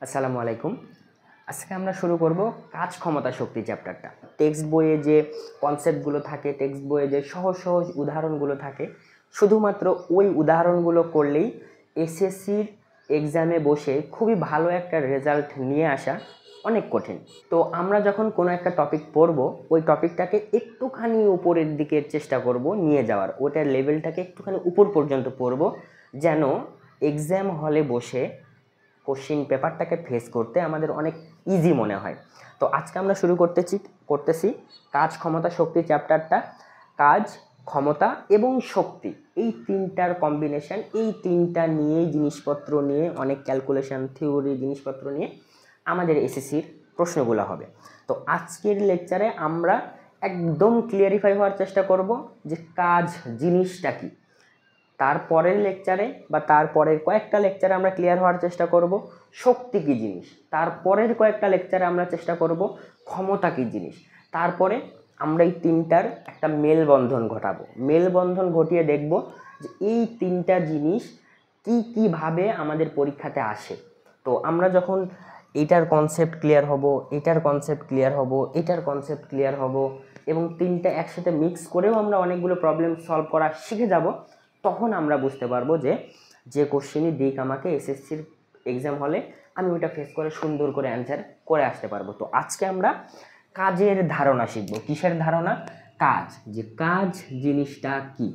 আসসালামু আলাইকুম। আজকে আমরা শুরু করব কাজ ক্ষমতা শক্তি চ্যাপ্টারটা। টেক্সট বইয়ে যে কনসেপ্টগুলো থাকে, টেক্সট বইয়ে যে সহজ সহজ উদাহরণগুলো থাকে, শুধুমাত্র ওই উদাহরণগুলো করলেই এসএসসির এক্সামে বসে খুবই ভালো একটা রেজাল্ট নিয়ে আসা অনেক কঠিন। তো আমরা যখন কোনো একটা টপিক পড়ব, ওই টপিকটাকে একটুখানি উপরের দিকে চেষ্টা করব নিয়ে যাওয়ার, ওটার লেভেলটাকে একটুখানি উপর পর্যন্ত পড়ব, যেন এক্সাম হলে বসে কোশ্চিন পেপারটাকে ফেস করতে আমাদের অনেক ইজি মনে হয়। তো আজকে আমরা শুরু করতেছি কাজ ক্ষমতা শক্তি চ্যাপ্টারটা। কাজ, ক্ষমতা এবং শক্তি, এই তিনটার কম্বিনেশন, এই তিনটা নিয়েই জিনিসপত্র নিয়ে, অনেক ক্যালকুলেশন থিওরি জিনিসপত্র নিয়ে আমাদের এসএসসির প্রশ্নগুলো হবে। তো আজকের লেকচারে আমরা একদম ক্লিয়ারিফাই হওয়ার চেষ্টা করব যে কাজ জিনিসটা কি। তারপরের লেকচারে বা তারপরের কয়েকটা লেকচারে আমরা ক্লিয়ার হওয়ার চেষ্টা করব শক্তি কী জিনিস। তারপরের কয়েকটা লেকচারে আমরা চেষ্টা করব ক্ষমতা কী জিনিস। তারপরে আমরা এই তিনটার একটা মেলবন্ধন ঘটাবো, মেলবন্ধন ঘটিয়ে দেখব যে এই তিনটা জিনিস কীভাবে আমাদের পরীক্ষাতে আসে। তো আমরা যখন এইটার কনসেপ্ট ক্লিয়ার হব, এটার কনসেপ্ট ক্লিয়ার হব, এটার কনসেপ্ট ক্লিয়ার হব এবং তিনটা একসাথে মিক্স করেও আমরা অনেকগুলো প্রবলেম সলভ করা শিখে যাব, তখন আমরা বুঝতে পারবো যে কোশ্চেনই দিক আমাকে এসএসসির এক্সাম হলে আমি ওইটা ফেস করে সুন্দর করে অ্যান্সার করে আসতে পারবো। তো আজকে আমরা কাজের ধারণা শিখব। কিসের ধারণা? কাজ, যে কাজ জিনিসটা কি।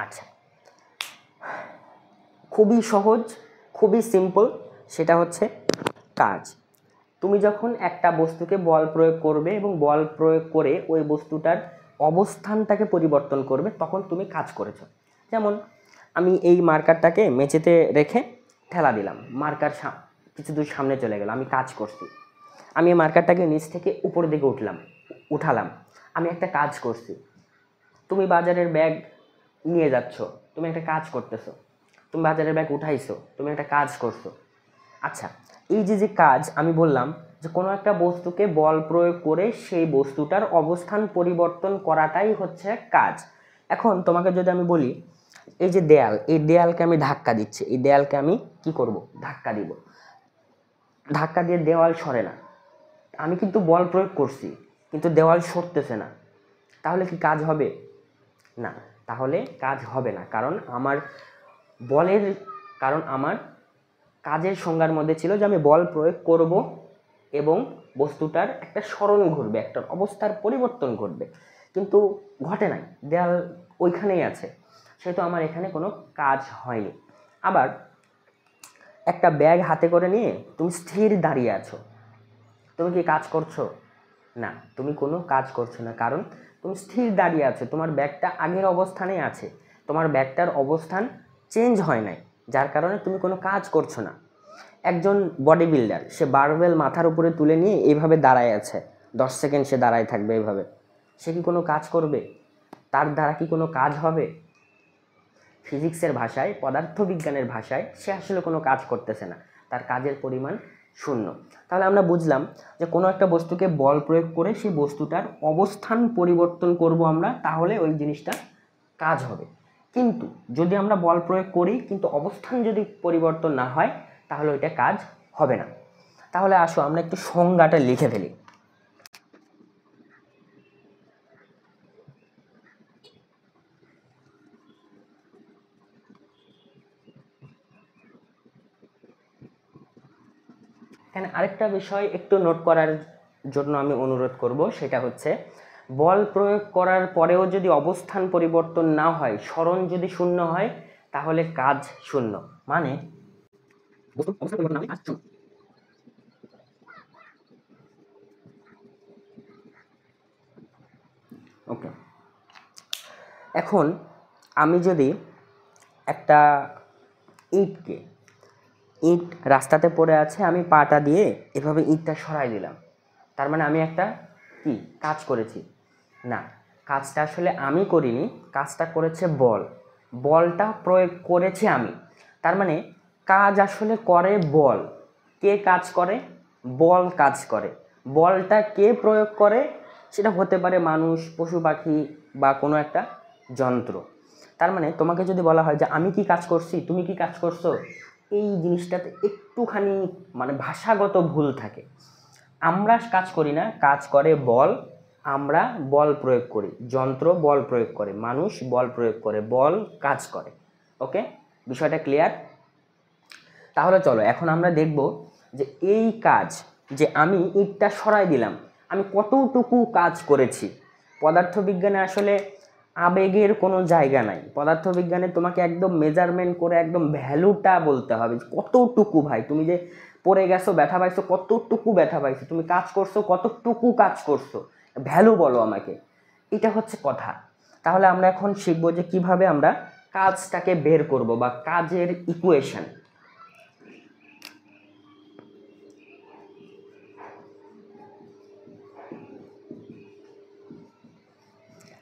আচ্ছা, খুবই সহজ, খুবই সিম্পল, সেটা হচ্ছে কাজ। তুমি যখন একটা বস্তুকে বল প্রয়োগ করবে এবং বল প্রয়োগ করে ওই বস্তুটার অবস্থানটাকে পরিবর্তন করবে, তখন তুমি কাজ করেছো। যেমন আমি এই মার্কারটাকে মেঝেতে রেখে ঠেলা দিলাম, মার্কার কিছু দূর সামনে চলে গেল, আমি কাজ করছি। আমি এই মার্কারটাকে নিচ থেকে উপর দিকে উঠালাম, আমি একটা কাজ করছি। তুমি বাজারের ব্যাগ নিয়ে যাচ্ছ, তুমি একটা কাজ করতেছো। তুমি বাজারের ব্যাগ উঠাইছো, তুমি একটা কাজ করছো। আচ্ছা, এই যে কাজ আমি বললাম যে কোনো একটা বস্তুকে বল প্রয়োগ করে সেই বস্তুটার অবস্থান পরিবর্তন করাটাই হচ্ছে কাজ। এখন তোমাকে যদি আমি বলি এই যে দেয়াল, এই দেয়ালকে আমি ধাক্কা দিচ্ছি, এই দেয়ালকে আমি কি করব? ধাক্কা দিব। ধাক্কা দিয়ে দেওয়াল সরে না, আমি কিন্তু বল প্রয়োগ করছি কিন্তু দেওয়াল সরতেছে না, তাহলে কি কাজ হবে? না, তাহলে কাজ হবে না। কারণ আমার কাজের সংজ্ঞার মধ্যে ছিল যে আমি বল প্রয়োগ করব এবং বস্তুটার একটা সরণ ঘটবে, একটা অবস্থার পরিবর্তন ঘটবে, কিন্তু ঘটে নাই, দেয়াল ওইখানেই আছে, সেহেতু আমার এখানে কোনো কাজ হয়নি। আবার একটা ব্যাগ হাতে করে নিয়ে তুমি স্থির দাঁড়িয়ে আছো, তুমি কি কাজ করছো? না, তুমি কোনো কাজ করছো না, কারণ তুমি স্থির দাঁড়িয়ে আছো, তোমার ব্যাগটা আগের অবস্থানেই আছে, তোমার ব্যাগটার অবস্থান চেঞ্জ হয় নাই, যার কারণে তুমি কোনো কাজ করছো না। একজন বডি বিল্ডার, সে বারবেল মাথার উপরে তুলে নিয়ে এইভাবে দাঁড়ায় আছে, 10 সেকেন্ড সে দাঁড়ায় থাকবে এইভাবে, সে কি কোনো কাজ করবে? তার দ্বারা কি কোনো কাজ হবে? ফিজিক্সের ভাষায়, পদার্থবিজ্ঞানের ভাষায় সে আসলে কোনো কাজ করতেছে না, তার কাজের পরিমাণ শূন্য। তাহলে আমরা বুঝলাম যে কোনো একটা বস্তুকে বল প্রয়োগ করে সেই বস্তুটার অবস্থান পরিবর্তন করব আমরা, তাহলে ওই জিনিসটা কাজ হবে। কিন্তু যদি আমরা বল প্রয়োগ করি কিন্তু অবস্থান যদি পরিবর্তন না হয়, তাহলে ওইটা কাজ হবে না। তাহলে আসো আমরা একটু সংজ্ঞাটা লিখে ফেলি। এখানে আরেকটা বিষয় একটু নোট করার জন্য আমি অনুরোধ করব, সেটা হচ্ছে বল প্রয়োগ করার পরেও যদি অবস্থান পরিবর্তন না হয়, সরণ যদি শূন্য হয়, তাহলে কাজ শূন্য। মানে ওকে, এখন আমি যদি একটা ইট রাস্তাতে পড়ে আছে, আমি পাটা দিয়ে এভাবে ইটটা সরাই দিলাম, তার মানে আমি একটা কি কাজ করেছি? না, কাজটা আসলে আমি করিনি, কাজটা করেছে বল, বলটা প্রয়োগ করেছি আমি। তার মানে কাজ আসলে করে বল। কে কাজ করে? বল কাজ করে। বলটা কে প্রয়োগ করে? সেটা হতে পারে মানুষ, পশু পাখি বা কোনো একটা যন্ত্র। তার মানে তোমাকে যদি বলা হয় যে আমি কি কাজ করছি, তুমি কি কাজ করছো, এই জিনিসটাতে একটুখানি মানে ভাষাগত ভুল থাকে। আমরা কাজ করি না, কাজ করে বল, আমরা বল প্রয়োগ করি, যন্ত্র বল প্রয়োগ করে, মানুষ বল প্রয়োগ করে, বল কাজ করে। ওকে, বিষয়টা ক্লিয়ার? তাহলে চলো এখন আমরা দেখব যে এই কাজ, যে আমি ইটটা সরাই দিলাম, আমি কতটুকু কাজ করেছি। পদার্থবিজ্ঞানে আসলে আবেগের কোনো জায়গা নাই। পদার্থবিজ্ঞানে তোমাকে একদম মেজারমেন্ট করে একদম ভ্যালুটা বলতে হবে, কতটুকু ভাই তুমি যে পড়ে গেছো, ব্যথা পাইছো, কতটুকু ব্যথা পাইছো, তুমি কাজ করছো, কতটুকু কাজ করছো, ভ্যালু বলো আমাকে। এটা হচ্ছে কথা। তাহলে আমরা এখন শিখবো যে কিভাবে আমরা কাজটাকে বের করব বা কাজের ইকুয়েশন।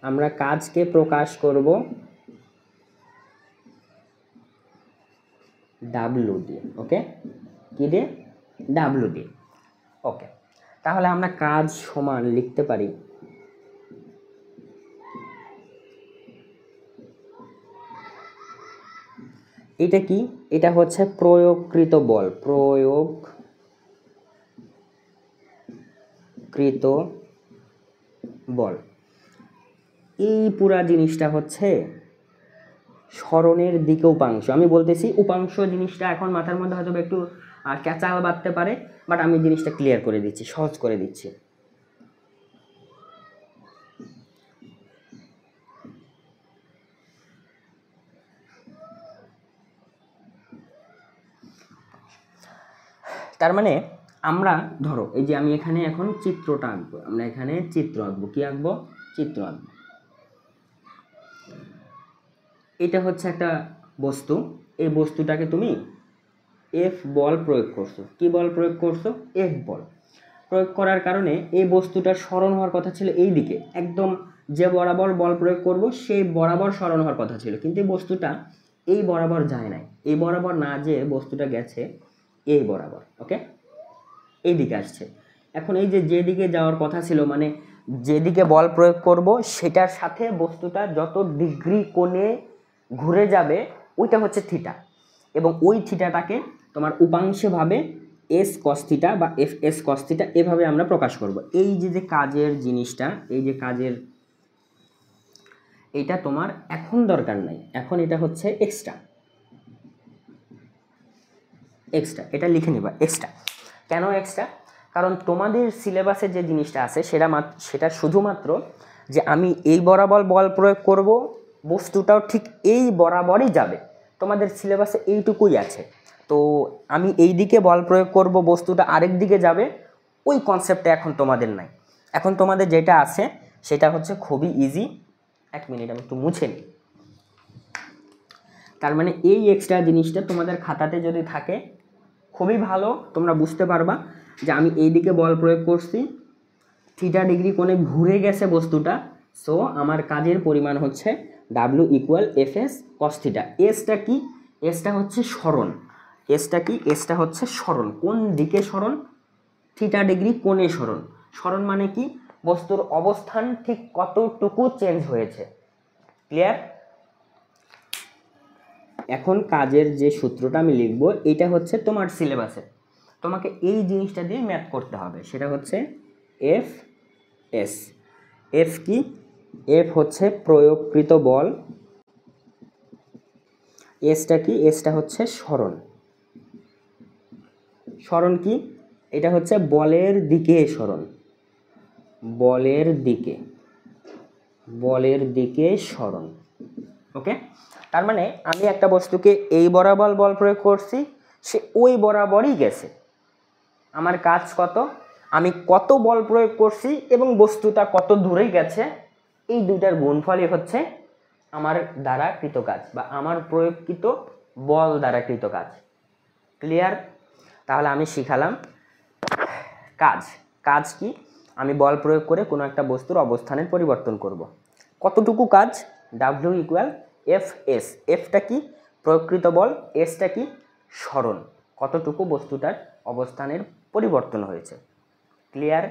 আমরা কাজকে প্রকাশ করব ডাব্লু দিয়ে। ওকে, কি দিয়ে? ডাব্লু দিয়ে। ওকে, তাহলে আমরা কাজ সমান লিখতে পারি এটা কি? এটা হচ্ছে প্রয়োগকৃত বল, প্রয়োগকৃত বল। এই পুরা জিনিসটা হচ্ছে সরণের দিকে উপাংশ। আমি বলতেছি উপাংশ জিনিসটা এখন মাথার মধ্যে হয়তো একটু ক্যাচাল বাঁধতে পারে, বাট আমি জিনিসটা ক্লিয়ার করে দিচ্ছি, সহজ করে দিচ্ছি। তার মানে আমরা ধরো এই যে আমি এখানে এখন চিত্রটা আঁকবো, আমরা এখানে চিত্র আঁকবো। কি আঁকবো? চিত্র আঁকবো। এটা হচ্ছে একটা বস্তু, এই বস্তুটাকে তুমি এফ বল প্রয়োগ করছো। কি বল প্রয়োগ করছো? এফ বল প্রয়োগ করার কারণে এই বস্তুটার সরণ হওয়ার কথা ছিল এই দিকে, একদম যে বরাবর বল প্রয়োগ করব সেই বরাবর সরণ হওয়ার কথা ছিল, কিন্তু এই বস্তুটা এই বরাবর যায় নাই। এই বরাবর না যেয়ে বস্তুটা গেছে এই বরাবর। ওকে, এই দিকে আসছে। এখন এই যে যেদিকে যাওয়ার কথা ছিল, মানে যেদিকে বল প্রয়োগ করব সেটার সাথে বস্তুটা যত ডিগ্রি কোণে ঘুরে যাবে ওইটা হচ্ছে থিটা, এবং ওই থিটাটাকে তোমার উপাংশে ভাবে এস কস থিটা বা এফ এস কস থিটা এভাবে আমরা প্রকাশ করব। এই যে যে কাজের জিনিসটা, এই যে কাজের, এইটা তোমার এখন দরকার নাই, এখন এটা হচ্ছে এক্সট্রা। এক্সট্রা এটা লিখে নিবা এক্সট্রা। কেন এক্সট্রা? কারণ তোমাদের সিলেবাসে যে জিনিসটা আছে সেটা শুধুমাত্র যে আমি এই বরাবর বল প্রয়োগ করব, বস্তুটাও ঠিক এই বরাবরই যাবে, তোমাদের সিলেবাসে এইটুকুই আছে। তো আমি এই দিকে বল প্রয়োগ করব, বস্তুটা আরেক দিকে যাবে, ওই কনসেপ্টটা এখন তোমাদের নাই। এখন তোমাদের যেটা আছে সেটা হচ্ছে খুবই ইজি। এক মিনিট আমি একটু মুছে নিই। তার মানে এই এক্সট্রা জিনিসটা তোমাদের খাতাতে যদি থাকে খুবই ভালো, তোমরা বুঝতে পারবা যে আমি এই দিকে বল প্রয়োগ করছি, থিটা ডিগ্রি কোণে ঘুরে গেছে বস্তুটা, সো আমার কাজের পরিমাণ হচ্ছে ডাব্লু equal f s cos theta. এসটা কি? এসটা হচ্ছে সরণ। এসটা কি? এসটা হচ্ছে সরণ। কোন দিকে সরণ? থিটা ডিগ্রি কোণে সরণ। সরণ মানে কি? বস্তুর অবস্থান ঠিক কতটুকু চেঞ্জ হয়েছে। ক্লিয়ার? এখন কাজের যে সূত্রটা আমি লিখব এটা হচ্ছে তোমার সিলেবাসে, তোমাকে এই জিনিসটা দিয়ে ম্যাথ করতে হবে। সেটা হচ্ছে এফ এস। এফ কি? এফ হচ্ছে প্রয়োগকৃত বল। এসটা কি? এসটা হচ্ছে সরণ। সরণ কি? এটা হচ্ছে বলের দিকে সরণ, বলের দিকে, বলের দিকে সরণ। ওকে, তার মানে আমি একটা বস্তুকে এই বরাবর বল প্রয়োগ করছি, সে ওই বরাবরই গেছে। আমার কাজ কত? আমি কত বল প্রয়োগ করছি এবং বস্তুটা কত দূরে গেছে, এই দুইটার গুণফলই হচ্ছে আমার দ্বারা কৃত কাজ বা আমার প্রয়োগকৃত বল দ্বারা কৃত কাজ। ক্লিয়ার? তাহলে আমি শিখালাম কাজ। কাজ কি? আমি বল প্রয়োগ করে কোনো একটা বস্তুর অবস্থানের পরিবর্তন করব। কতটুকু কাজ? ডাব্লিউ ইকুয়াল এফ এস। এফটা কি? প্রয়োগকৃত বল। এসটা কি? সরণ। কতটুকু বস্তুটার অবস্থানের পরিবর্তন হয়েছে। ক্লিয়ার?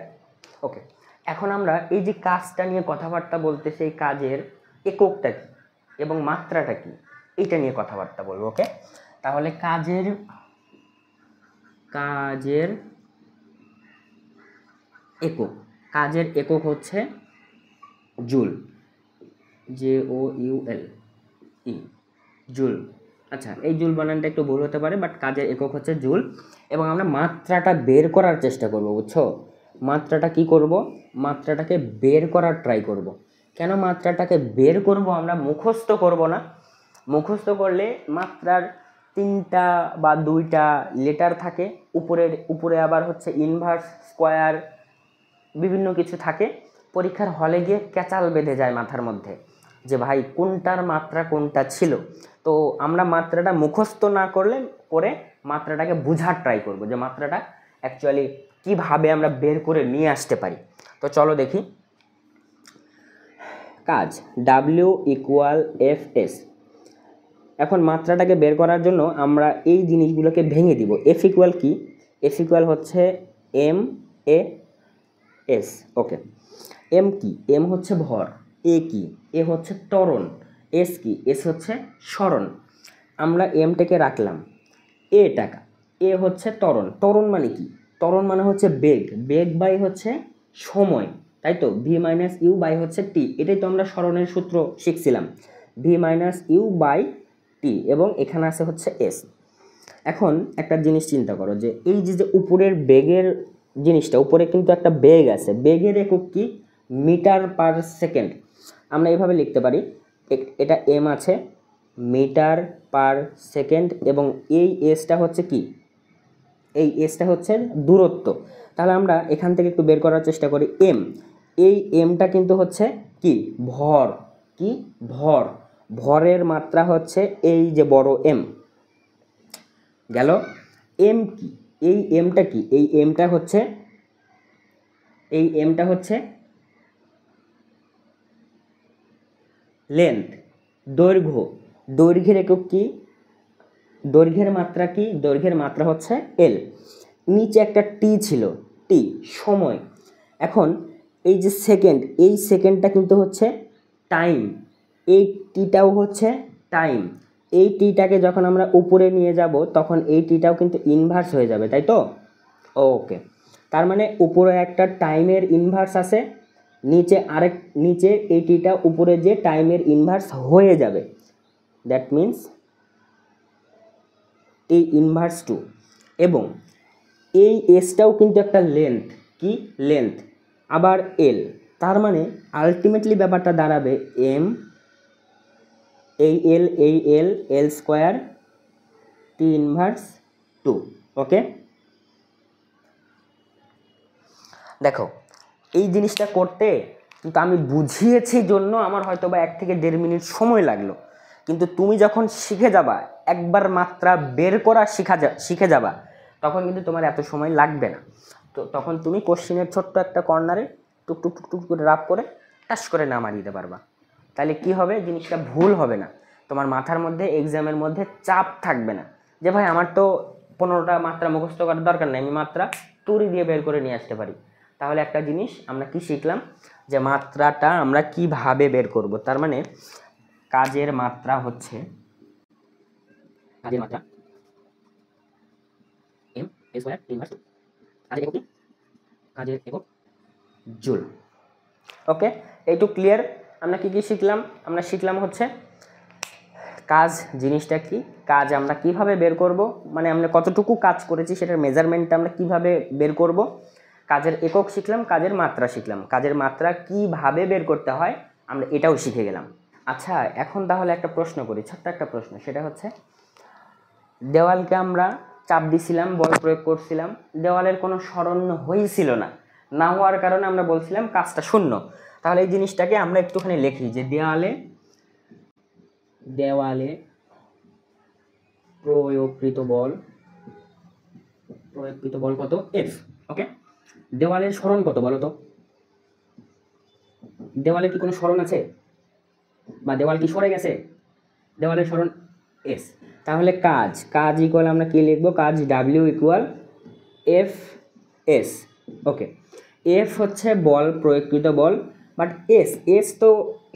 ওকে, এখন আমরা এই যে কাজটা নিয়ে কথাবার্তা বলতেছি, এই কাজের এককটা কি? এবং মাত্রাটা কি এটা নিয়ে কথাবার্তা বলবো। ওকে, তাহলে কাজের একক, কাজের একক হচ্ছে জুল, JOUL, জুল। আচ্ছা, এই জুল বানানটা একটু ভুল হতে পারে, বাট কাজের একক হচ্ছে জুল। এবং আমরা মাত্রাটা বের করার চেষ্টা করব, বুঝছো? মাত্রাটা কি করব? মাত্রাটাকে বের করার ট্রাই করব। কেন মাত্রাটাকে বের করব? আমরা মুখস্থ করব না। মুখস্থ করলে মাত্রার 3টা বা 2টা লেটার থাকে, উপরে আবার হচ্ছে ইনভার্স, স্কোয়ার, বিভিন্ন কিছু থাকে। পরীক্ষার হলে গিয়ে ক্যাচাল বেঁধে যায় মাথার মধ্যে যে ভাই কোনটার মাত্রা কোনটা ছিল। তো আমরা মাত্রাটা মুখস্থ না করে মাত্রাটাকে বোঝার ট্রাই করব যে মাত্রাটা অ্যাকচুয়ালি কিভাবে আমরা বের করে নিয়ে আসতে পারি। তো চলো দেখি। কাজ W = FS। এখন মাত্রাটাকে বের করার জন্য আমরা এই জিনিসগুলোকে ভেঙে দিব। F = কি? F = হচ্ছে MAS। ওকে, M কি? M হচ্ছে ভর। A কি? A হচ্ছে ত্বরণ। S কি? S হচ্ছে সরণ। আমরা এমটাকে রাখলাম A টাকা। A হচ্ছে ত্বরণ। ত্বরণ মানে কি? ত্বরণ মানে হচ্ছে বেগ। বেগ বাই হচ্ছে সময়, তাই তো? V - U বাই হচ্ছে T। এটাই তো আমরা সরণের সূত্র শিখছিলাম, V - U বাই T। এবং এখানে আছে হচ্ছে S। এখন একটা জিনিস চিন্তা করো যে এই যে উপরের বেগের জিনিসটা, উপরে কিন্তু একটা বেগ আছে। বেগের একক কি? মিটার/সেকেন্ড। আমরা এইভাবে লিখতে পারি, এটা M আছে, মিটার/সেকেন্ড, এবং এই এসটা হচ্ছে কি? এই এসটা হচ্ছে দূরত্ব। তাহলে আমরা এখান থেকে একটু বের করার চেষ্টা করি। M, এই এমটা কিন্তু হচ্ছে কি? ভর। কি? ভর। ভরের মাত্রা হচ্ছে এই যে বড় M গেল। M কি? এই এমটা কি? এই এমটা হচ্ছে লেন্থ, দৈর্ঘ্য। দৈর্ঘ্যের একক কি? দৈর্ঘ্যের মাত্রা কি? দৈর্ঘ্যের মাত্রা হচ্ছে L। নিচে একটা টি ছিল, টি সময়। এখন এই যে সেকেন্ড, এই সেকেন্ডটা কিন্তু হচ্ছে টাইম। এই টিটাও হচ্ছে টাইম। এই টিটাকে যখন আমরা উপরে নিয়ে যাব তখন এই টিটাও কিন্তু ইনভার্স হয়ে যাবে, তাই তো? ওকে, তার মানে উপরে একটা টাইমের ইনভার্স আছে, নিচে এই টিটা উপরে যে টাইমের ইনভার্স হয়ে যাবে, দ্যাট মিন্স T−2। এবং এই এসটাও কিন্তু একটা লেন্থ। কি? লেন্থ। আবার L, তার মানে আলটিমেটলি ব্যাপারটা দাঁড়াবে M, এই L L² T−2। ওকে, দেখো এই জিনিসটা করতে কিন্তু আমি বুঝিয়েছি জন্য আমার হয়তো বা 1 থেকে 1.5 মিনিট সময় লাগলো, কিন্তু তুমি যখন শিখে যাবা, একবার মাত্রা বের করা শিখে যাবা, তখন কিন্তু তোমার এত সময় লাগবে না। তো তখন তুমি কোশ্চেনের ছোট্ট একটা কর্নারে টুক টুক করে রাফ করে টাস করে নামিয়ে দিতে পারবা। তাহলে কি হবে? জিনিসটা ভুল হবে না, তোমার মাথার মধ্যে এক্সামের মধ্যে চাপ থাকবে না যে ভাই আমার তো 15টা মাত্রা মুখস্থ করার দরকার নেই, আমি মাত্রা তুড়ি দিয়ে বের করে নিয়ে আসতে পারি। তাহলে একটা জিনিস আমরা কি শিখলাম, যে মাত্রাটা আমরা কিভাবে বের করব। তার মানে কাজের মাত্রা হচ্ছে M², কাজের একক জুল। ওকে, এইটুকু ক্লিয়ার। আমরা কি শিখলাম? আমরা শিখলাম হচ্ছে কাজ জিনিসটা কি, কাজ আমরা কিভাবে বের করব, মানে আমরা কতটুকু কাজ করেছি সেটার মেজারমেন্টটা আমরা কিভাবে বের করব। কাজের একক শিখলাম, কাজের মাত্রা শিখলাম, কাজের মাত্রা কিভাবে বের করতে হয় আমরা এটাও শিখে গেলাম। আচ্ছা, এখন তাহলে একটা প্রশ্ন করি, ছোট্ট একটা প্রশ্ন। সেটা হচ্ছে দেওয়ালকে আমরা চাপ দিছিলাম, বল প্রয়োগ করছিলাম, দেওয়ালের কোনো সরণ হয়েছিল না, না হওয়ার কারণে আমরা বলছিলাম কাজটা শূন্য। তাহলে এই জিনিসটাকে আমরা একটুখানি লিখি যে দেওয়ালে প্রয়োগকৃত বল কত? F। ওকে, দেওয়ালের সরণ কত বলো তো? দেওয়ালে কি কোনো সরণ আছে, বা দেওয়াল কি সরে গেছে? দেওয়ালের সরণ S। তাহলে কাজ ইকুয়াল আমরা কি লিখবো? কাজ W = FS। ওকে, F হচ্ছে বল, প্রয়োগকৃত বল, বাট S তো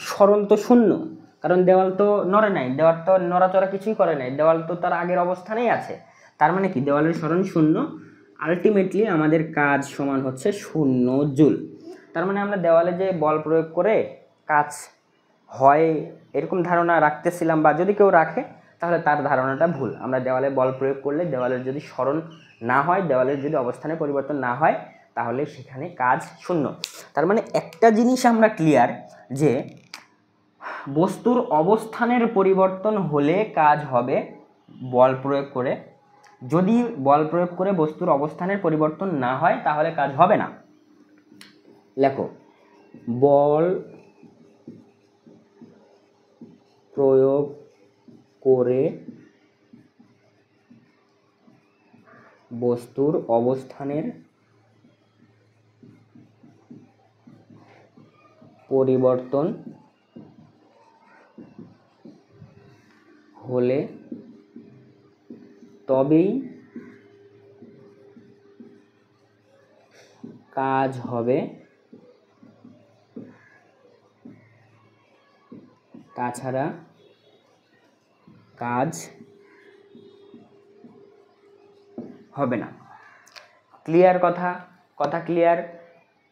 সরণ তো শূন্য, কারণ দেওয়াল তো নড়ে নাই, দেওয়াল তো নড়াচড়া কিছুই করে নাই, দেওয়াল তো তার আগের অবস্থানেই আছে। তার মানে কি দেওয়ালের সরণ 0, আলটিমেটলি আমাদের কাজ সমান হচ্ছে 0 জুল। তার মানে আমরা দেওয়ালে যে বল প্রয়োগ করে কাজ হয় এরকম ধারণা রাখতেছিলাম, বা যদি কেউ রাখে তাহলে তার ধারণাটা ভুল। আমরা দেওয়ালে বল প্রয়োগ করলে দেওয়ালের যদি সরণ না হয়, দেওয়ালের যদি অবস্থানে পরিবর্তন না হয়, তাহলে সেখানে কাজ 0। তার মানে একটা জিনিস আমরা ক্লিয়ার যে বস্তুর অবস্থানের পরিবর্তন হলে কাজ হবে বল প্রয়োগ করে, যদি বল প্রয়োগ করে বস্তুর অবস্থানের পরিবর্তন না হয় তাহলে কাজ হবে না। লেখো, বল প্রয়োগ করে বস্তুর অবস্থানের পরিবর্তন হলে তবেই কাজ হবে, তাছাড়া কাজ হবে না। ক্লিয়ার কথা? কথা ক্লিয়ার?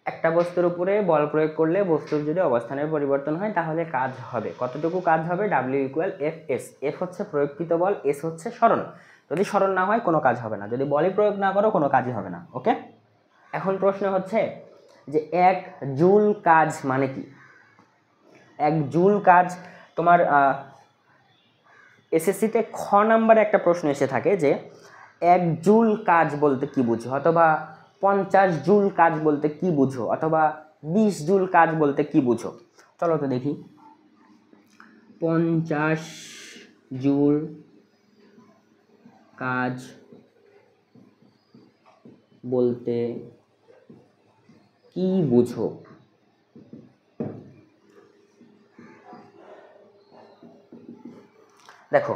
একটা বস্তুর উপরে বল প্রয়োগ করলে বস্তুর যদি অবস্থানের পরিবর্তন হয় তাহলে কাজ হবে। কতটুকু কাজ হবে? W = F(S). F হচ্ছে প্রয়োগকৃত বল, S হচ্ছে সরণ। যদি সরণ না হয় কোনো কাজ হবে না, যদি বলই প্রয়োগ না করো কোনো কাজই হবে না। ওকে, এখন প্রশ্ন হচ্ছে যে 1 জুল কাজ মানে কি? 1 জুল কাজ তোমার এসএসসিতে খ নাম্বারে একটা প্রশ্ন এসে থাকে যে 1 জুল কাজ বলতে কি বুঝো, অথবা 50 জুল কাজ বলতে কি বুঝো, অথবা 20 জুল কাজ বলতে কি বুঝো। চলো তো দেখি। 50 জুল কাজ বলতে কি বুঝো? দেখো,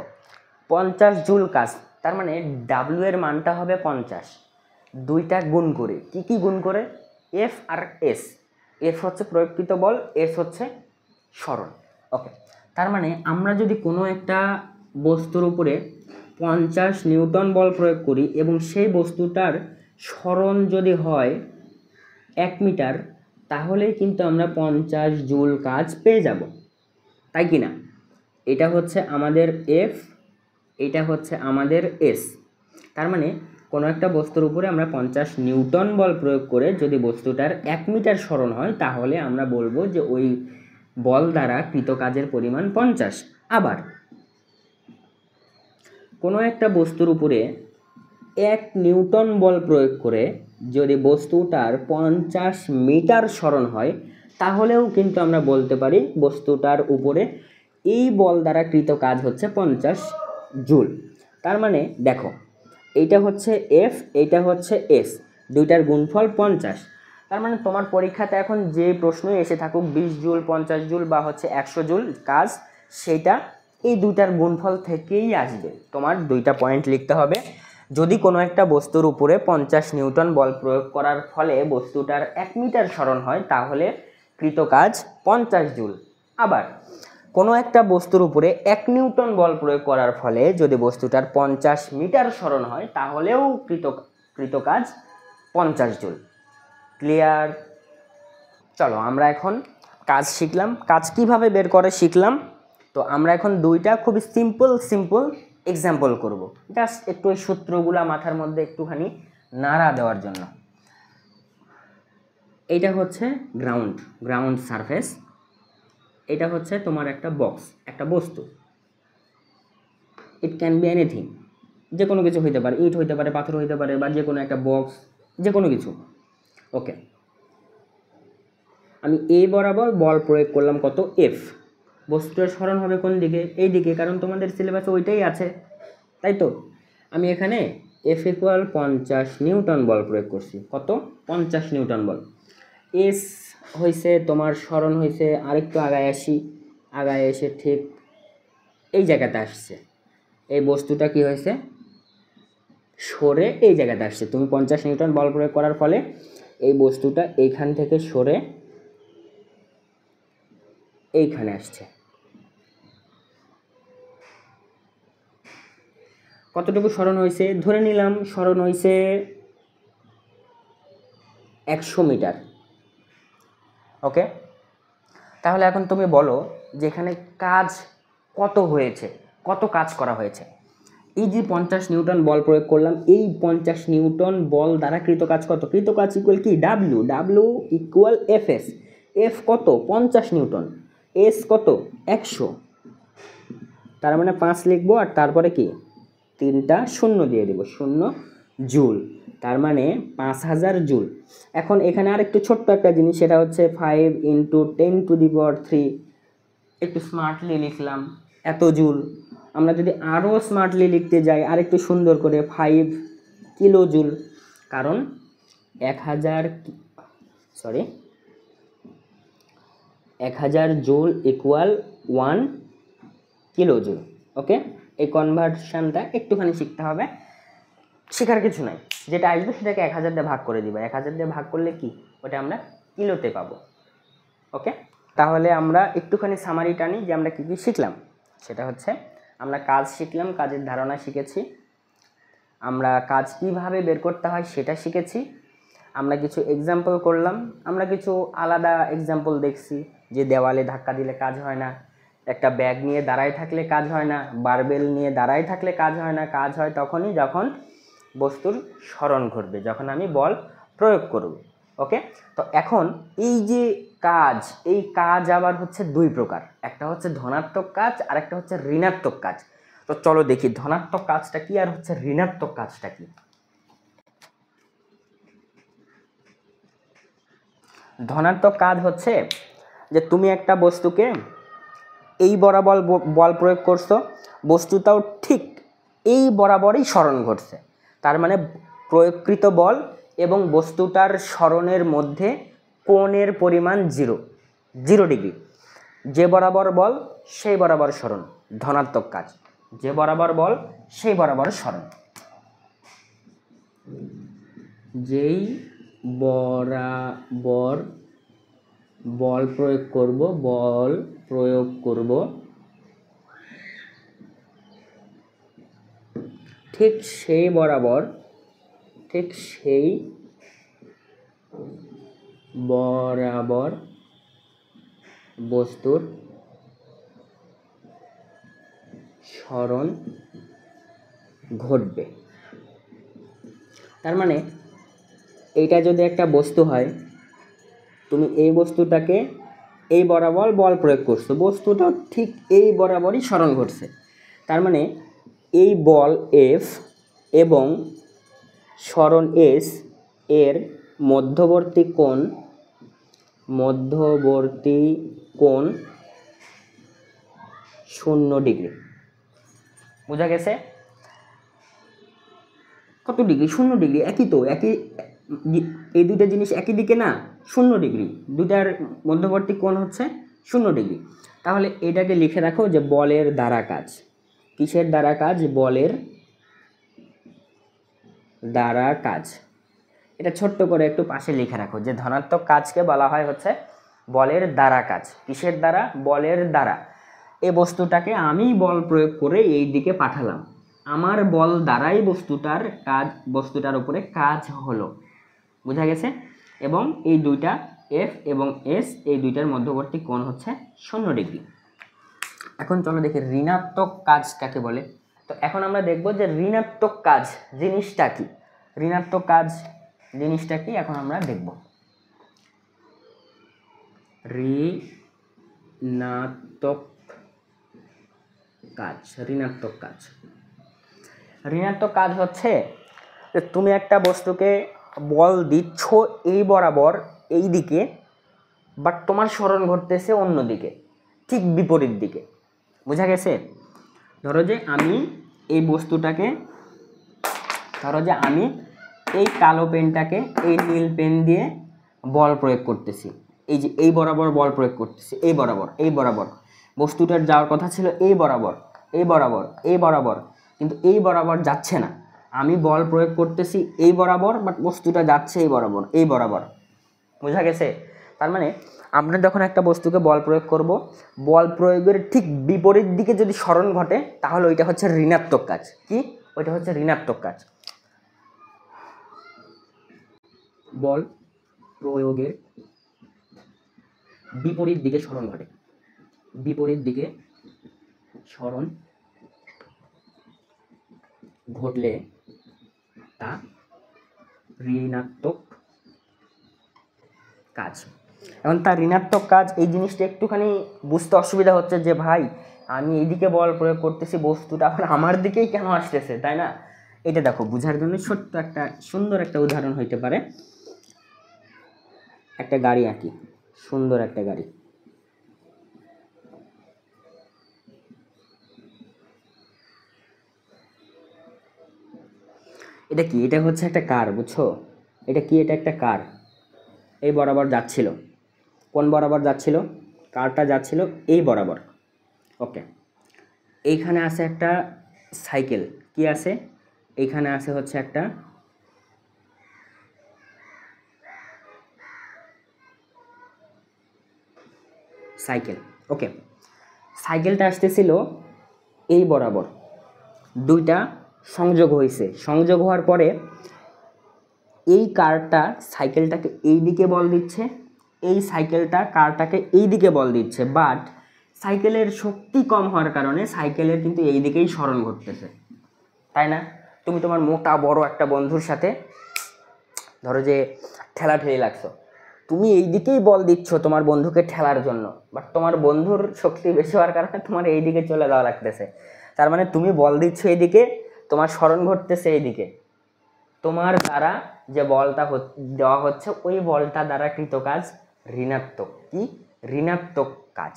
50 জুল কাজ, তার মানে W এর মানটা হবে 50, দুইটা গুণ করে। কি কি গুণ করে? F আর S। F হচ্ছে প্রয়োগকৃত বল, S হচ্ছে সরণ। ওকে, তার মানে আমরা যদি কোনো একটা বস্তুর উপরে 50 নিউটন বল প্রয়োগ করি এবং সেই বস্তুটার সরণ যদি হয় 1 মিটার, তাহলেই কিন্তু আমরা 50 জুল কাজ পেয়ে যাব, তাই কি না? এটা হচ্ছে আমাদের F, এটা হচ্ছে আমাদের S। তার মানে কোনো একটা বস্তুর উপরে আমরা 50 নিউটন বল প্রয়োগ করে যদি বস্তুটার 1 মিটার সরণ হয় তাহলে আমরা বলবো যে ওই বল দ্বারা কৃত কাজের পরিমাণ 50। আবার কোনো একটা বস্তুর উপরে 1 নিউটন বল প্রয়োগ করে যদি বস্তুটার 50 মিটার সরণ হয় তাহলেও কিন্তু আমরা বলতে পারি বস্তুটার উপরে এই বল দ্বারা কৃত কাজ হচ্ছে 50 জুল। তার মানে দেখো, এইটা হচ্ছে F, এইটা হচ্ছে S, দুইটার গুণফল 50। তার মানে তোমার পরীক্ষাতে এখন যে প্রশ্ন এসে থাকুক 20 জুল, 50 জুল বা হচ্ছে 100 জুল কাজ, সেটা এই দুইটার গুণফল থেকেই আসবে। তোমার দুইটা পয়েন্ট লিখতে হবে। যদি কোনো একটা বস্তুর উপরে 50 নিউটন বল প্রয়োগ করার ফলে বস্তুটার 1 মিটার সরণ হয় তাহলে কৃত কাজ 50 জুল। আবার কোনো একটা বস্তুর উপরে 1 নিউটন বল প্রয়োগ করার ফলে যদি বস্তুটার 50 মিটার সরণ হয় তাহলেও কৃত কাজ 50 জুল। ক্লিয়ার? চলো আমরা এখন কাজ শিখলাম, কাজ কিভাবে বের করে শিখলাম। তো আমরা এখন দুইটা খুব সিম্পল এক্সাম্পল করব, জাস্ট একটু ওই সূত্রগুলা মাথার মধ্যে একটুখানি নাড়া দেওয়ার জন্য। এইটা হচ্ছে গ্রাউন্ড সারফেস, এটা হচ্ছে তোমার একটা বক্স, একটা বস্তু। ইট ক্যান বি এনিথিং, যে কোনো কিছু হইতে পারে, ইট হইতে পারে, পাথর হইতে পারে, বা যে কোনো একটা বক্স, যে কোনো কিছু। ওকে, আমি এ বরাবর বল প্রয়োগ করলাম কত? F। বস্তুটার সরণ হবে কোন দিকে? এই দিকে, কারণ তোমাদের সিলেবাসে ওইটাই আছে, তাই তো? আমি এখানে F = 50 নিউটন বল প্রয়োগ করছি। কত? 50 নিউটন বল। S হয়েছে তোমার সরণ হয়েছে, আরেকটু আগায় আসি, আগায় এসে ঠিক এই জায়গাতে আসছে। এই বস্তুটা কি হয়েছে? সরে এই জায়গাতে আসছে। তুমি 50 নিউটন বল প্রয়োগ করার ফলে এই বস্তুটা এইখান থেকে সরে এইখানে আসছে। কতটুকু সরণ হয়েছে? ধরে নিলাম সরণ হয়েছে 100 মিটার। ওকে, তাহলে এখন তুমি বলো যে এখানে কাজ কত হয়েছে, কত কাজ করা হয়েছে। এই যে 50 নিউটন বল প্রয়োগ করলাম, এই 50 নিউটন বল দ্বারা কৃত কাজ কত? কৃত কাজ ইকুয়াল কি? W. W equal f S. F কত? 50 নিউটন। এস কত? 100। তার মানে 5 লিখবো আর তারপরে কি 3টা শূন্য দিয়ে দেবো, 0 জুল। তার মানে 5000 জুল। এখন এখানে আর একটু ছোট্ট একটা জিনিস, সেটা হচ্ছে 5 × 10⁻³ একটু স্মার্টলি লিখলাম এত জুল। আমরা যদি আরও স্মার্টলি লিখতে যাই আর একটু সুন্দর করে 5 কিলো জুল, কারণ 1000 জুল ইকুয়াল 1 কিলো জুল। ওকে, এই কনভার্সনটা একটুখানি শিখতে হবে, শেখার কিছু নাই, যেটা আসবে সেটাকে 1000 দিয়ে ভাগ করে দিবা। 1000 দিয়ে ভাগ করলে কি ওটা আমরা কিলোতে পাবো। ওকে, তাহলে আমরা একটুখানি সামারি টানি যে আমরা কী কী শিখলাম। সেটা হচ্ছে আমরা কাজ শিখলাম, কাজের ধারণা শিখেছি, আমরা কাজ কিভাবে বের করতে হয় সেটা শিখেছি, আমরা কিছু এক্সাম্পল করলাম, আমরা কিছু আলাদা এক্সাম্পল দেখছি যে দেওয়ালে ধাক্কা দিলে কাজ হয় না, একটা ব্যাগ নিয়ে দাঁড়ায় থাকলে কাজ হয় না, বারবেল নিয়ে দাঁড়ায় থাকলে কাজ হয় না। কাজ হয় তখনই যখন বস্তুর সরণ ঘটবে, যখন আমি বল প্রয়োগ করব। ওকে, তো এখন এই যে কাজ, এই কাজ আবার হচ্ছে দুই প্রকার, একটা হচ্ছে ধনাত্মক কাজ আর একটা হচ্ছে ঋণাত্মক কাজ। তো চলো দেখি ধনাত্মক কাজটা কি আর হচ্ছে ঋণাত্মক কাজটা কি। ধনাত্মক কাজ হচ্ছে যে তুমি একটা বস্তুকে এই বরাবর বল প্রয়োগ করছো, বস্তুটাও ঠিক এই বরাবরই সরণ ঘটছে। তার মানে প্রয়োগকৃত বল এবং বস্তুটার সরণের মধ্যে কোণের পরিমাণ 0 ডিগ্রি। যে বরাবর বল সেই বরাবর সরণ, ধনাত্মক কাজ। যে বরাবর বল সেই বরাবর সরণ। যেই বরাবর বল প্রয়োগ করব ঠিক সেই বরাবর বস্তুর সরণ ঘটবে। তার মানে এইটা যদি একটা বস্তু হয়, তুমি এই বস্তুটাকে এই বরাবর বল প্রয়োগ করছো, বস্তুটা ঠিক এই বরাবরই সরণ ঘটছে। তার মানে এই বল এফ এবং সরণ এস এর মধ্যবর্তী কোণ 0 ডিগ্রি। বোঝা গেছে? কত ডিগ্রি? 0 ডিগ্রি। একই তো, একই, এই দুইটা জিনিস একই দিকে না, 0 ডিগ্রি। দুইটার মধ্যবর্তী কোণ হচ্ছে 0 ডিগ্রি। তাহলে এটাকে লিখে রাখো যে বলের দ্বারা কাজ। কিসের দ্বারা কাজ? বলের দ্বারা কাজ। এটা ছোট্ট করে একটু পাশে লিখে রাখো যে ধনাত্মক কাজকে বলা হয় হচ্ছে বলের দ্বারা কাজ। কিসের দ্বারা? বলের দ্বারা। এই বস্তুটাকে আমি বল প্রয়োগ করে এই দিকে পাঠালাম, আমার বল দ্বারাই বস্তুটার উপরে কাজ হলো। বোঝা গেছে? এবং এই দুইটা এফ এবং এস, এই দুইটার মধ্যবর্তী কোণ হচ্ছে 0 ডিগ্রি। এখন চলো দেখি ঋণাত্মক কাজ কাকে বলে। তো এখন আমরা দেখব যে ঋণাত্মক কাজ জিনিসটা কি। ঋণাত্মক কাজ জিনিসটা কি এখন আমরা দেখব। ঋণাত্মক কাজ হচ্ছে যে তুমি একটা বস্তুকে বল দিচ্ছ এই বরাবর এই দিকে, বাট তোমার সরণ ঘটতেছে অন্য দিকে, ঠিক বিপরীত দিকে। বোঝা গেছে? ধরো যে আমি এই কালো পেনটাকে এই নীল পেন দিয়ে বল প্রয়োগ করতেছি, এই যে এই বরাবর বল প্রয়োগ করতেছি, এই বরাবর বস্তুটার যাওয়ার কথা ছিল এই বরাবর, কিন্তু এই বরাবর যাচ্ছে না। আমি বল প্রয়োগ করতেছি এই বরাবর, বাট বস্তুটা যাচ্ছে এই বরাবর। বোঝা গেছে? তার মানে আমরা যখন একটা বস্তুকে বল প্রয়োগ করব, বল প্রয়োগের ঠিক বিপরীত দিকে যদি সরণ ঘটে তাহলে ওইটা হচ্ছে ঋণাত্মক কাজ। কি? ওইটা হচ্ছে ঋণাত্মক কাজ। বল প্রয়োগের বিপরীত দিকে সরণ ঘটে, বিপরীত দিকে সরণ ঘটলে তা ঋণাত্মক কাজ। এখন তার ঋণাত্মক কাজ, এই জিনিসটা একটুখানি বুঝতে অসুবিধা হচ্ছে যে ভাই আমি এইদিকে বল প্রয়োগ করতেছি, বস্তুটা আবার আমার দিকেই কেন আসতেছে, তাই না? এটা দেখো বোঝার জন্য ছোট্ট একটা সুন্দর একটা উদাহরণ হইতে পারে। একটা গাড়ি আঁকি, সুন্দর একটা গাড়ি। এটা কি? এটা হচ্ছে একটা কার, বুঝছো? এটা কি? এটা একটা কার এই বরাবর যাচ্ছিল। কোন বরাবর যাচ্ছিল? কারটা যাচ্ছিল এই বরাবর। ওকে, এইখানে আছে একটা সাইকেল। কি আছে? এইখানে আছে হচ্ছে একটা সাইকেল। ওকে, সাইকেলটা আসতেছিল এই বরাবর, দুইটা সংযোগ হয়েছে। সংযোগ হওয়ার পরে এই কারটা সাইকেলটাকে এই দিকে বল দিচ্ছে, এই সাইকেলটা কারটাকে এই দিকে বল দিচ্ছে, বাট সাইকেলের শক্তি কম হওয়ার কারণে সাইকেলের কিন্তু এই দিকেই সরণ ঘটতেছে, তাই না? তুমি তোমার মোটা বড় একটা বন্ধুর সাথে ধরো যে ঠেলাঠেলি লাগছো, তুমি এই দিকেই বল দিচ্ছ তোমার বন্ধুকে ঠেলার জন্য, বাট তোমার বন্ধুর শক্তি বেশি হওয়ার কারণে তোমার এই দিকে চলে যাওয়া লাগতেছে। তার মানে তুমি বল দিচ্ছ এইদিকে, তোমার সরণ ঘটতেছে এইদিকে। তোমার দ্বারা যে বলটা দেওয়া হচ্ছে ওই বলটা দ্বারা কৃত কাজ ঋণাত্মক। কি? ঋণাত্মক কাজ।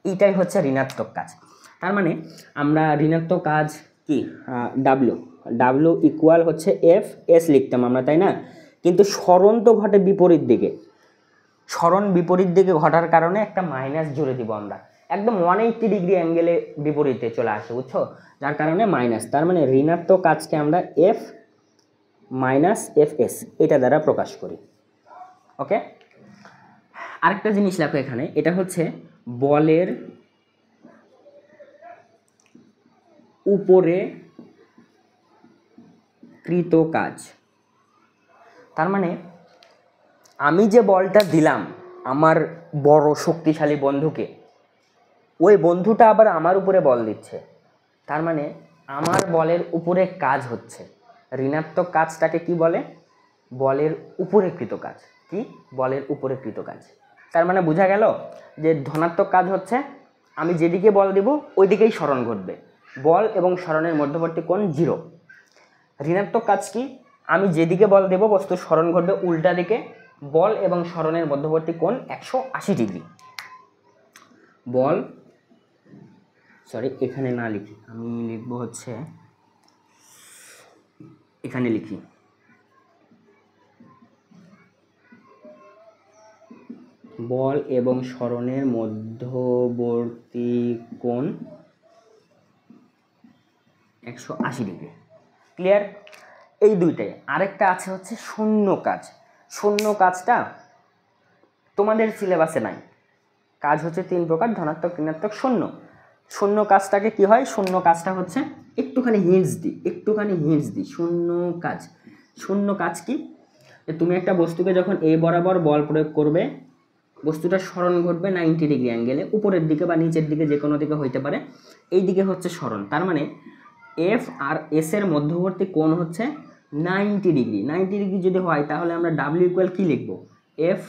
এইটাই হচ্ছে ঋণাত্মক কাজ। তার মানে আমরা ঋণাত্মক কাজ কি, ডাব্লিউ, ডাব্লিউ ইকুয়াল হচ্ছে এফ এস লিখতাম আমরা, তাই না? কিন্তু সরণ তো ঘটে বিপরীত দিকে, সরণ বিপরীত দিকে ঘটার কারণে একটা মাইনাস জুড়ে দিব আমরা, একদম 180 ডিগ্রি অ্যাঙ্গেলে বিপরীতে চলে আসে, বুঝছো? যার কারণে মাইনাস। তার মানে ঋণাত্মক কাজকে আমরা এফ মাইনাস এফ এস এটা দ্বারা প্রকাশ করি। ওকে, আরেকটা জিনিস দেখো এখানে, এটা হচ্ছে বলের উপরে কৃত কাজ। তার মানে আমি যে বলটা দিলাম আমার বড় শক্তিশালী বন্ধুকে, ওই বন্ধুটা আবার আমার উপরে বল দিচ্ছে। তার মানে আমার বলের উপরে কাজ হচ্ছে। ঋণাত্মক কাজটাকে কি বলে? বলের উপরে কৃত কাজ। কি? বলের উপরে কৃত কাজ। তার মানে বোঝা গেল যে ধনাত্মক কাজ হচ্ছে আমি যেদিকে বল দিব ওই দিকেই সরণ ঘটবে, বল এবং সরণের মধ্যবর্তী কোণ 0। ঋণাত্মক কাজ কি? আমি যেদিকে বল দেব বস্তুর সরণ ঘটবে উল্টা দিকে, বল এবং সরণের মধ্যবর্তী কোণ 180 ডিগ্রি। বল, সরি এখানে না লিখি, আমি লিখব হচ্ছে এখানে লিখি, বল এবং সরণের মধ্যবর্তী কোণ 180 ডিগ্রি। ক্লিয়ার? এই দুইটাই। আরেকটা আছে হচ্ছে শূন্য কাজ। শূন্য কাজটা তোমাদের সিলেবাসে নাই। কাজ হচ্ছে 3 প্রকার, ধনাত্মক, ঋণাত্মক, শূন্য। শূন্য কাজটাকে কি হয়? শূন্য কাজটা হচ্ছে একটুখানি হিন্টস দিই। শূন্য কাজ, শূন্য কাজ কি? যে তুমি একটা বস্তুকে যখন এই বরাবর বল প্রয়োগ করবে, বস্তুটা সরণ ঘটবে 90 ডিগ্রি অ্যাঙ্গেলে, উপরের দিকে বা নিচের দিকে যে কোনো দিকে হইতে পারে, এই দিকে হচ্ছে সরণ। তার মানে এফ আর এস এর মধ্যবর্তী কোণ হচ্ছে 90 ডিগ্রি। 90 ডিগ্রি যদি হয় তাহলে আমরা ডাব্লিউ ইকুয়াল কী লিখব? F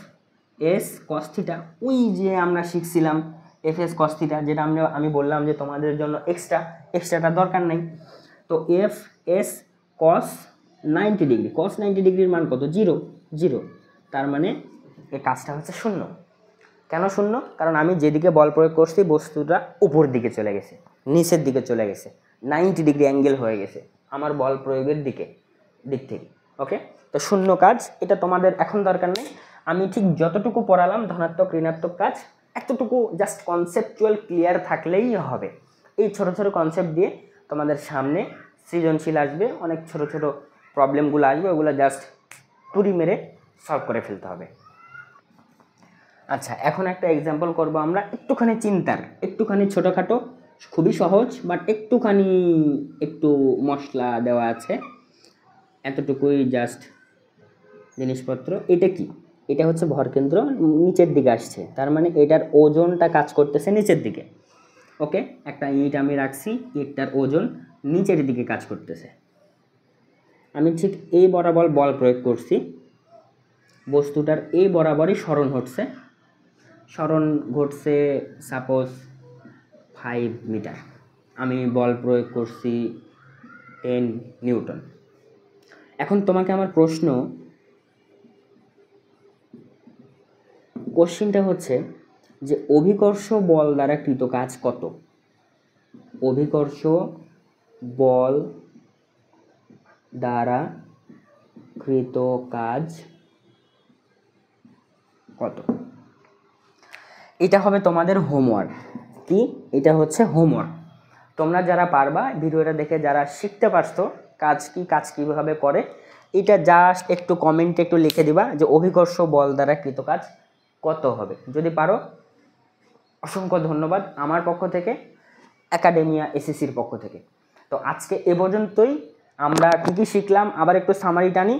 s cos theta. ওই যে আমরা শিখছিলাম এফ এস কস থিটা, যেটা আমি বললাম যে তোমাদের জন্য এক্সট্রাটা দরকার নাই। তো এফ এস কস 90 ডিগ্রি, কস 90 ডিগ্রির মান কত? 0। তার মানে এই কাজটা হচ্ছে শূন্য। কেন শূন্য? কারণ আমি যেদিকে বল প্রয়োগ করছি বস্তুটা উপর দিকে চলে গেছে, নিচের দিকে চলে গেছে, 90 ডিগ্রি অ্যাঙ্গেল হয়ে গেছে আমার বল প্রয়োগের দিক থেকে। ওকে, তো শূন্য কাজ এটা তোমাদের এখন দরকার নেই। আমি ঠিক যতটুকু পড়ালাম ধনাত্মক ঋণাত্মক কাজ, এতটুকু জাস্ট কনসেপচুয়াল ক্লিয়ার থাকলেই হবে। এই ছোট ছোট কনসেপ্ট দিয়ে তোমাদের সামনে সৃজনশীল আসবে, অনেক ছোট ছোট প্রবলেমগুলো আসবে, ওগুলো জাস্ট তুড়ি মেরে সলভ করে ফেলতে হবে। আচ্ছা, এখন একটা এক্সাম্পল করব আমরা, একটুখানি চিন্তার, একটুখানি ছোটোখাটো খুবই সহজ, বাট একটু মশলা দেওয়া আছে, এতটুকুই জাস্ট জিনিসপত্র। এটা কি? এটা হচ্ছে ভরকেন্দ্র নিচের দিকে আসছে, তার মানে এটার ওজনটা কাজ করতেছে নিচের দিকে। ওকে, একটা ইট আমি রাখছি, ইটটার ওজন নিচের দিকে কাজ করতেছে। আমি ঠিক এই বরাবর বল প্রয়োগ করছি, বস্তুটার এই বরাবরই সরণ ঘটছে সাপোজ 5 মিটার। আমি বল প্রয়োগ করছি 10 নিউটন। এখন তোমাকে আমার কোশ্চিনটা হচ্ছে যে অভিকর্ষ বল দ্বারা কৃত কাজ কত? অভিকর্ষ বল দ্বারা কৃত কাজ কত? এটা হবে তোমাদের হোমওয়ার্ক। কি? এটা হচ্ছে হোমওয়ার্ক। তোমরা যারা পারবা, ভিডিওটা দেখে যারা শিখতে পারছো কাজ কীভাবে করে, এটা জাস্ট একটু কমেন্টে একটু লিখে দিবা যে অভিকর্ষ বল দ্বারা কৃত কাজ কত হবে। যদি পারো অসংখ্য ধন্যবাদ আমার পক্ষ থেকে, একাডেমিয়া এসএসসির পক্ষ থেকে। তো আজকে এ পর্যন্তই। আমরা কী শিখলাম আবার একটু সামারি টানি।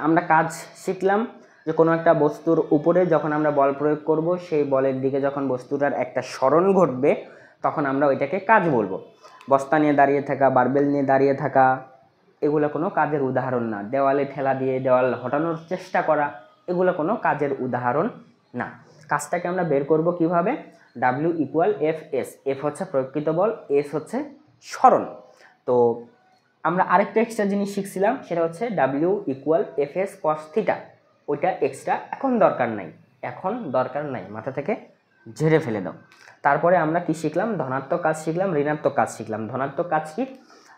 আমরা কাজ শিখলাম যে কোনো একটা বস্তুর উপরে যখন আমরা বল প্রয়োগ করব, সেই বলের দিকে যখন বস্তুটার একটা সরণ ঘটবে, তখন আমরা ওইটাকে কাজ বলবো। বস্তা নিয়ে দাঁড়িয়ে থাকা, বারবেল নিয়ে দাঁড়িয়ে থাকা, এগুলো কোনো কাজের উদাহরণ না। দেওয়ালে ঠেলা দিয়ে দেওয়াল হটানোর চেষ্টা করা, এগুলো কোনো কাজের উদাহরণ না। কাজটাকে আমরা বের করব কিভাবে? W = F/S। F হচ্ছে প্রকৃত বল, S হচ্ছে সরণ। তো আমরা আরেকটা এক্সট্রা জিনিস শিখছিলাম, সেটা হচ্ছে W = F/S cos θ। ওইটা এক্সট্রা এখন দরকার নাই, মাথা থেকে ঝেড়ে ফেলে দাও। তারপরে আমরা কি শিখলাম? ধনাত্মক কাজ শিখলাম, ঋণাত্মক কাজ শিখলাম। ধনাত্মক কাজ কি?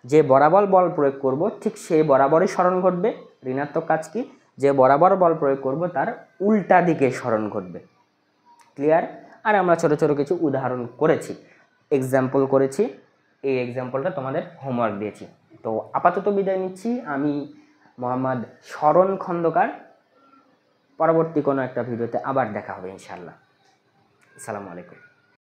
যে বরাবর বল প্রয়োগ করব ঠিক সেই বরাবরই সরণ ঘটবে। ঋণাত্মক কাজ কি? যে বরাবর বল প্রয়োগ করব তার উল্টা দিকে সরণ ঘটবে। ক্লিয়ার? আর আমরা ছোট ছোট কিছু উদাহরণ করেছি, এক্সাম্পল করেছি। এই এক্সাম্পলটা তোমাদের হোমওয়ার্ক দিয়েছি। তো আপাতত বিদায় নিচ্ছি। আমি মোহাম্মদ শরণ খন্দকার। পরবর্তী কোনো একটা ভিডিওতে আবার দেখা হবে ইনশাআল্লাহ। আসসালামু আলাইকুম।